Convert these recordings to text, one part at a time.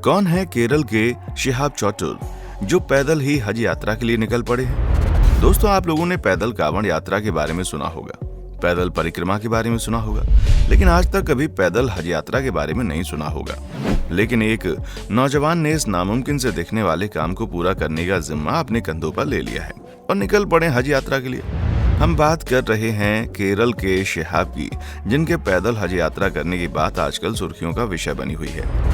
कौन है केरल के शिहाब चौटुर जो पैदल ही हज यात्रा के लिए निकल पड़े हैं। दोस्तों, आप लोगों ने पैदल कांवड़ यात्रा के बारे में सुना होगा, पैदल परिक्रमा के बारे में सुना होगा, लेकिन आज तक कभी पैदल हज यात्रा के बारे में नहीं सुना होगा। लेकिन एक नौजवान ने इस नामुमकिन से दिखने वाले काम को पूरा करने का जिम्मा अपने कंधों पर ले लिया है और निकल पड़े हज यात्रा के लिए। हम बात कर रहे हैं केरल के शिहाब की, जिनके पैदल हज यात्रा करने की बात आजकल सुर्खियों का विषय बनी हुई है।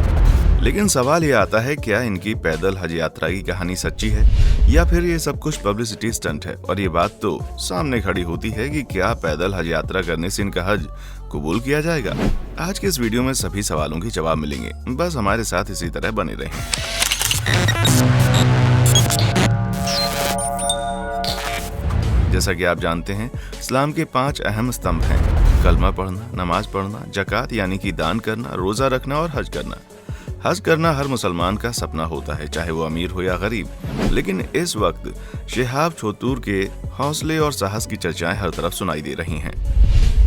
लेकिन सवाल ये आता है, क्या इनकी पैदल हज यात्रा की कहानी सच्ची है या फिर ये सब कुछ पब्लिसिटी स्टंट है। और ये बात तो सामने खड़ी होती है कि क्या पैदल हज यात्रा करने से इनका हज कबूल किया जाएगा। आज के इस वीडियो में सभी सवालों के जवाब मिलेंगे, बस हमारे साथ इसी तरह बने रहें। जैसा कि आप जानते हैं, इस्लाम के 5 अहम स्तंभ हैं: कलमा पढ़ना, नमाज पढ़ना, ज़कात यानी कि दान करना, रोजा रखना और हज करना। हज करना हर मुसलमान का सपना होता है, चाहे वो अमीर हो या गरीब। लेकिन इस वक्त शिहाब चौटुर के हौसले और साहस की चर्चाएं हर तरफ सुनाई दे रही हैं।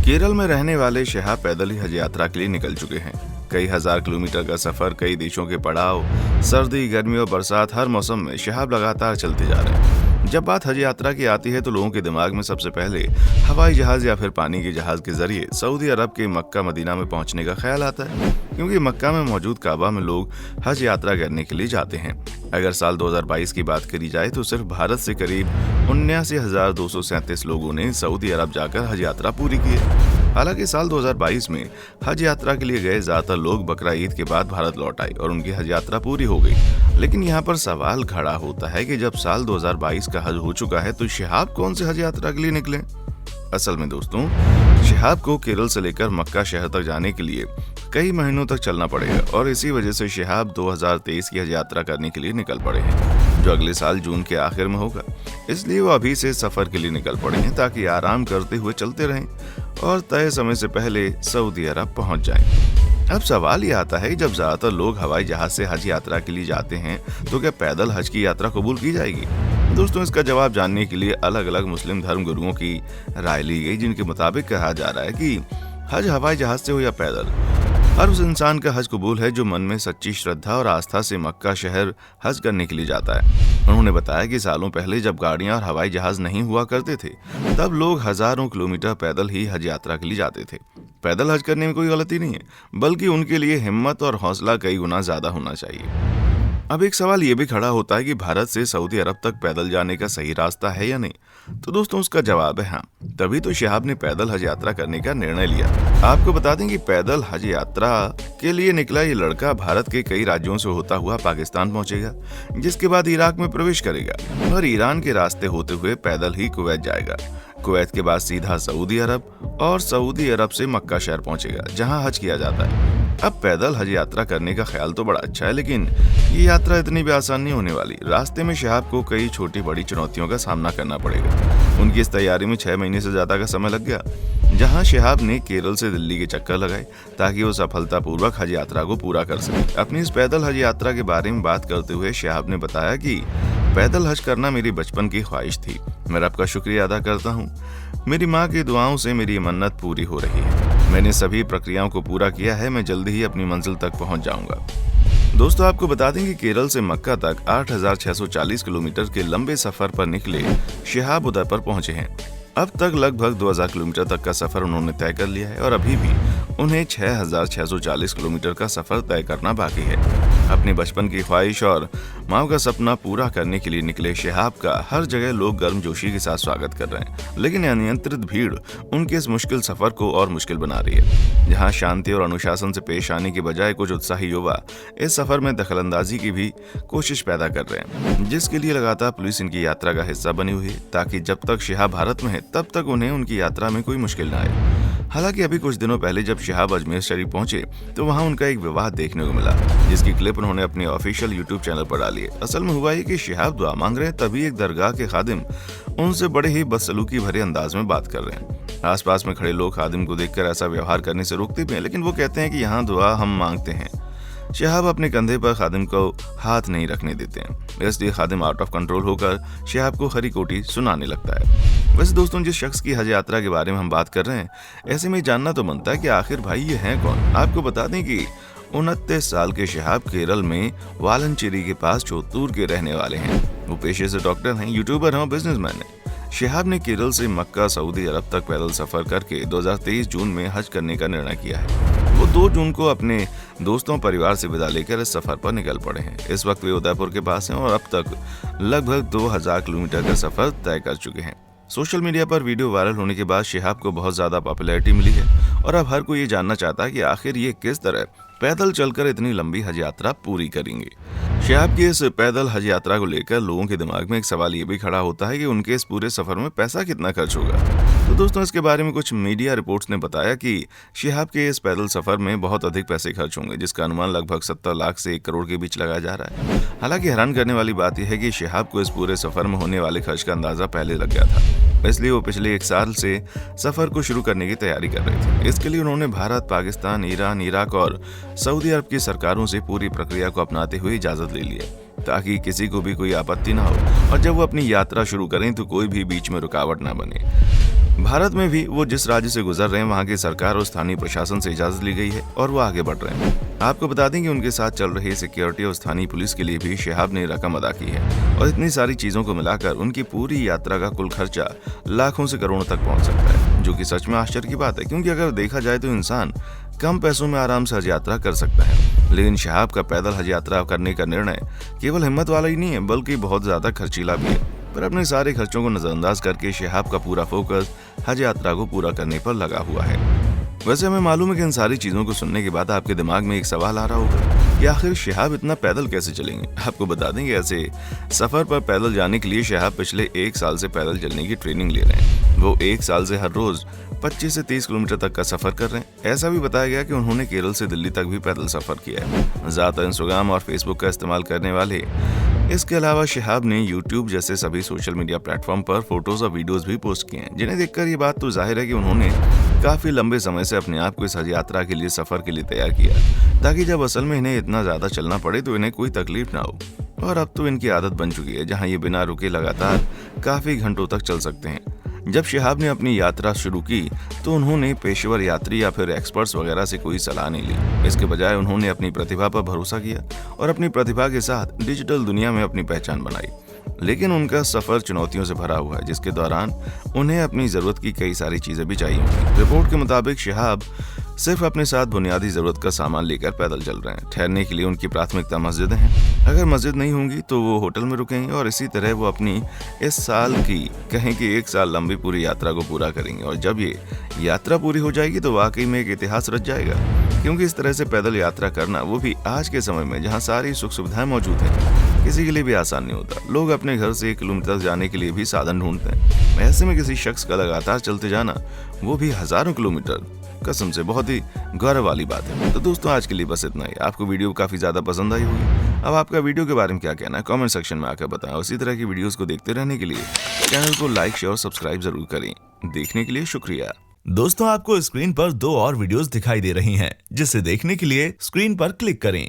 केरल में रहने वाले शिहाब पैदल ही हज यात्रा के लिए निकल चुके हैं। कई हजार किलोमीटर का सफर, कई देशों के पड़ाव, सर्दी, गर्मी और बरसात, हर मौसम में शिहाब लगातार चलते जा रहे हैं। जब बात हज यात्रा की आती है तो लोगों के दिमाग में सबसे पहले हवाई जहाज या फिर पानी के जहाज के जरिए सऊदी अरब के मक्का मदीना में पहुंचने का ख्याल आता है, क्योंकि मक्का में मौजूद काबा में लोग हज यात्रा करने के लिए जाते हैं। अगर साल 2022 की बात करी जाए तो सिर्फ भारत से करीब 79,237 लोगों ने सऊदी अरब जाकर हज यात्रा पूरी की है। हालांकि साल 2022 में हज यात्रा के लिए गए ज्यादातर लोग बकरा ईद के बाद भारत लौट आए और उनकी हज यात्रा पूरी हो गई। लेकिन यहाँ पर सवाल खड़ा होता है कि जब साल 2022 का हज हो चुका है तो शिहाब कौन से हज यात्रा के लिए निकले। असल में दोस्तों, शिहाब को केरल से लेकर मक्का शहर तक जाने के लिए कई महीनों तक चलना पड़ेगा और इसी वजह से शिहाब 2023 की हज यात्रा करने के लिए निकल पड़े हैं, जो अगले साल जून के आखिर में होगा। इसलिए वो अभी से सफर के लिए निकल पड़े हैं ताकि आराम करते हुए चलते रहें और तय समय से पहले सऊदी अरब पहुंच जाएं। अब सवाल ये आता है, जब ज्यादातर लोग हवाई जहाज से हज यात्रा के लिए जाते हैं तो क्या पैदल हज की यात्रा कबूल की जाएगी। दोस्तों, इसका जवाब जानने के लिए अलग अलग मुस्लिम धर्म गुरुओं की राय ली गई, जिनके मुताबिक कहा जा रहा है कि हज हवाई जहाज से हो या पैदल, हर उस इंसान का हज कबूल है जो मन में सच्ची श्रद्धा और आस्था से मक्का शहर हज करने के लिए जाता है। उन्होंने बताया कि सालों पहले जब गाड़ियां और हवाई जहाज नहीं हुआ करते थे, तब लोग हजारों किलोमीटर पैदल ही हज यात्रा के लिए जाते थे। पैदल हज करने में कोई गलती नहीं है, बल्कि उनके लिए हिम्मत और हौसला कई गुना ज्यादा होना चाहिए। अब एक सवाल ये भी खड़ा होता है कि भारत से सऊदी अरब तक पैदल जाने का सही रास्ता है या नहीं। तो दोस्तों, उसका जवाब है हाँ। तभी तो शिहाब ने पैदल हज यात्रा करने का निर्णय लिया। आपको बता दें कि पैदल हज यात्रा के लिए निकला ये लड़का भारत के कई राज्यों से होता हुआ पाकिस्तान पहुंचेगा, जिसके बाद इराक में प्रवेश करेगा और ईरान के रास्ते होते हुए पैदल ही कुवैत जाएगा। कुवैत के बाद सीधा सऊदी अरब और सऊदी अरब से मक्का शहर पहुंचेगा, जहां हज किया जाता है। अब पैदल हज यात्रा करने का ख्याल तो बड़ा अच्छा है, लेकिन ये यात्रा इतनी भी आसान नहीं होने वाली। रास्ते में शिहाब को कई छोटी बड़ी चुनौतियों का सामना करना पड़ेगा। उनकी इस तैयारी में 6 महीने से ज्यादा का समय लग गया, जहां शिहाब ने केरल से दिल्ली के चक्कर लगाए ताकि वो सफलतापूर्वक हज यात्रा को पूरा कर सके। अपनी इस पैदल हज यात्रा के बारे में बात करते हुए शिहाब ने बताया कि पैदल हज करना मेरी बचपन की ख्वाहिश थी। मैं रब का शुक्रिया अदा करता हूँ, मेरी माँ की दुआओं से मेरी मन्नत पूरी हो रही है। मैंने सभी प्रक्रियाओं को पूरा किया है, मैं जल्दी ही अपनी मंजिल तक पहुंच जाऊंगा। दोस्तों, आपको बता दें कि केरल से मक्का तक 8,640 किलोमीटर के लंबे सफर पर निकले शिहाब उदय पर पहुंचे हैं। अब तक लगभग 2,000 किलोमीटर तक का सफर उन्होंने तय कर लिया है और अभी भी उन्हें 6,640 किलोमीटर का सफर तय करना बाकी है। अपने बचपन की ख्वाहिश और माँ का सपना पूरा करने के लिए निकले शिहाब का हर जगह लोग गर्मजोशी के साथ स्वागत कर रहे हैं, लेकिन अनियंत्रित भीड़ उनके इस मुश्किल सफर को और मुश्किल बना रही है। जहाँ शांति और अनुशासन से पेश आने के बजाय कुछ उत्साही युवा इस सफर में दखलंदाजी की भी कोशिश पैदा कर रहे हैं, जिसके लिए लगातार पुलिस इनकी यात्रा का हिस्सा बनी हुई है, ताकि जब तक शिहाब भारत में है तब तक उन्हें उनकी यात्रा में कोई मुश्किल न आए। हालांकि अभी कुछ दिनों पहले जब शिहाब अजमेर शरीफ पहुंचे तो वहां उनका एक विवाद देखने को मिला, जिसकी क्लिप उन्होंने अपने ऑफिशियल यूट्यूब चैनल पर डाली है। असल में हुआ ये कि शिहाब दुआ मांग रहे हैं, तभी एक दरगाह के खादिम उनसे बड़े ही बदसलूकी भरे अंदाज में बात कर रहे हैं। आसपास में खड़े लोग खादिम को देखकर ऐसा व्यवहार करने से रोकते भी हैं, लेकिन वो कहते हैं कि यहाँ दुआ हम मांगते हैं। शिहाब अपने कंधे पर खादिम को हाथ नहीं रखने देते हैं, इसलिए खादिम आउट ऑफ कंट्रोल होकर शिहाब को खरी कोटी सुनाने लगता है। वैसे दोस्तों, जिस शख्स की हज यात्रा के बारे में हम बात कर रहे हैं, ऐसे में जानना तो बनता है कि आखिर भाई ये हैं कौन। आपको बता दें कि 29 साल के शिहाब केरल में वालंचेरी के पास चोतूर के रहने वाले हैं। वो पेशे से डॉक्टर हैं, यूट्यूबर हैं और बिजनेसमैन हैं। शिहाब ने केरल से मक्का सऊदी अरब तक पैदल सफर करके 2023 जून में हज करने का निर्णय किया है। वो 2 जून को अपने दोस्तों परिवार से विदा लेकर इस सफर पर निकल पड़े हैं। इस वक्त वे उदयपुर के पास हैं और अब तक लगभग 2000 किलोमीटर का सफर तय कर चुके हैं। सोशल मीडिया पर वीडियो वायरल होने के बाद शिहाब को बहुत ज्यादा पॉपुलैरिटी मिली है और अब हर कोई ये जानना चाहता है कि आखिर ये किस तरह पैदल चलकर इतनी लंबी हज यात्रा पूरी करेंगे। शिहाब की इस पैदल हज यात्रा को लेकर लोगों के दिमाग में एक सवाल ये भी खड़ा होता है कि उनके इस पूरे सफर में पैसा कितना खर्च होगा। तो दोस्तों, इसके बारे में कुछ मीडिया रिपोर्ट्स ने बताया कि शिहाब के इस पैदल सफर में बहुत अधिक पैसे खर्च होंगे, जिसका अनुमान लगभग 70 लाख से 1 करोड़ के बीच लगाया जा रहा है। हालांकि हैरान करने वाली बात यह है कि शिहाब को इस पूरे सफर में होने वाले खर्च का अंदाजा पहले लग गया था, इसलिए वो पिछले 1 साल से सफर को शुरू करने की तैयारी कर रहे थे। इसके लिए उन्होंने भारत, पाकिस्तान, ईरान, इराक और सऊदी अरब की सरकारों से पूरी प्रक्रिया को अपनाते हुए इजाजत ले ली है, ताकि किसी को भी कोई आपत्ति ना हो और जब वो अपनी यात्रा शुरू करें तो कोई भी बीच में रुकावट ना बने। भारत में भी वो जिस राज्य से गुजर रहे हैं वहाँ की सरकार और स्थानीय प्रशासन से इजाजत ली गई है और वो आगे बढ़ रहे हैं। आपको बता दें कि उनके साथ चल रही सिक्योरिटी और स्थानीय पुलिस के लिए भी शिहाब ने रकम अदा की है और इतनी सारी चीजों को मिलाकर उनकी पूरी यात्रा का कुल खर्चा लाखों से करोड़ों तक पहुंच सकता है, जो कि सच में आश्चर्य की बात है, क्योंकि अगर देखा जाए तो इंसान कम पैसों में आराम से हज यात्रा कर सकता है। लेकिन शिहाब का पैदल हज यात्रा करने का निर्णय केवल हिम्मत वाला ही नहीं है, बल्कि बहुत ज्यादा खर्चीला भी है। पर अपने सारे खर्चों को नजरअंदाज करके शिहाब का पूरा फोकस हज यात्रा को पूरा करने पर लगा हुआ है। वैसे हमें मालूम है कि इन सारी चीजों को सुनने के बाद आपके दिमाग में एक सवाल आ रहा होगा कि आखिर शिहाब इतना पैदल कैसे चलेंगे। आपको बता दें कि ऐसे सफर पर पैदल जाने के लिए शिहाब पिछले 1 साल से पैदल चलने की ट्रेनिंग ले रहे हैं। वो 1 साल से हर रोज 25 से 30 किलोमीटर तक का सफर कर रहे हैं। ऐसा भी बताया गया कि उन्होंने केरल से दिल्ली तक भी पैदल सफर किया है। ज्यादातर इंस्टाग्राम और फेसबुक का इस्तेमाल करने वाले इसके अलावा शिहाब ने यूट्यूब जैसे सभी सोशल मीडिया प्लेटफॉर्म पर फोटोज और वीडियोस भी पोस्ट किए हैं, जिन्हें देखकर ये बात तो जाहिर है कि उन्होंने काफी लंबे समय से अपने आप को इस हज यात्रा के लिए सफर के लिए तैयार किया, ताकि जब असल में इन्हें इतना ज्यादा चलना पड़े तो इन्हें कोई तकलीफ ना हो। और अब तो इनकी आदत बन चुकी है, जहाँ ये बिना रुके लगातार काफी घंटों तक चल सकते हैं। जब शिहाब ने अपनी यात्रा शुरू की तो उन्होंने पेशेवर यात्री या फिर एक्सपर्ट्स वगैरह से कोई सलाह नहीं ली। इसके बजाय उन्होंने अपनी प्रतिभा पर भरोसा किया और अपनी प्रतिभा के साथ डिजिटल दुनिया में अपनी पहचान बनाई। लेकिन उनका सफर चुनौतियों से भरा हुआ है, जिसके दौरान उन्हें अपनी जरूरत की कई सारी चीजें भी चाहिए होंगी। रिपोर्ट के मुताबिक शिहाब सिर्फ अपने साथ बुनियादी जरूरत का सामान लेकर पैदल चल रहे हैं। ठहरने के लिए उनकी प्राथमिकता मस्जिदें हैं। अगर मस्जिद नहीं होंगी तो वो होटल में रुकेंगे और इसी तरह वो अपनी इस साल की कहें कि 1 साल लंबी पूरी यात्रा को पूरा करेंगे। और जब ये यात्रा पूरी हो जाएगी तो वाकई में एक इतिहास रच जाएगा, क्योंकि इस तरह से पैदल यात्रा करना, वो भी आज के समय में जहाँ सारी सुख सुविधाएं मौजूद हैं, किसी के लिए भी आसान नहीं होता। लोग अपने घर से 1 किलोमीटर जाने के लिए भी साधन ढूंढते हैं। ऐसे में किसी शख्स का लगातार चलते जाना, वो भी हजारों किलोमीटर, कसम से बहुत ही गौरव वाली बात है। तो दोस्तों, आज के लिए बस इतना ही। आपको वीडियो काफी ज्यादा पसंद आई होगी। अब आपका वीडियो के बारे में क्या कहना है कमेंट सेक्शन में आकर बताएं। उसी तरह की वीडियोस को देखते रहने के लिए चैनल को लाइक, शेयर और सब्सक्राइब जरूर करें। देखने के लिए शुक्रिया। दोस्तों, आपको स्क्रीन पर 2 और वीडियोस दिखाई दे रही हैं, जिसे देखने के लिए स्क्रीन पर क्लिक करें।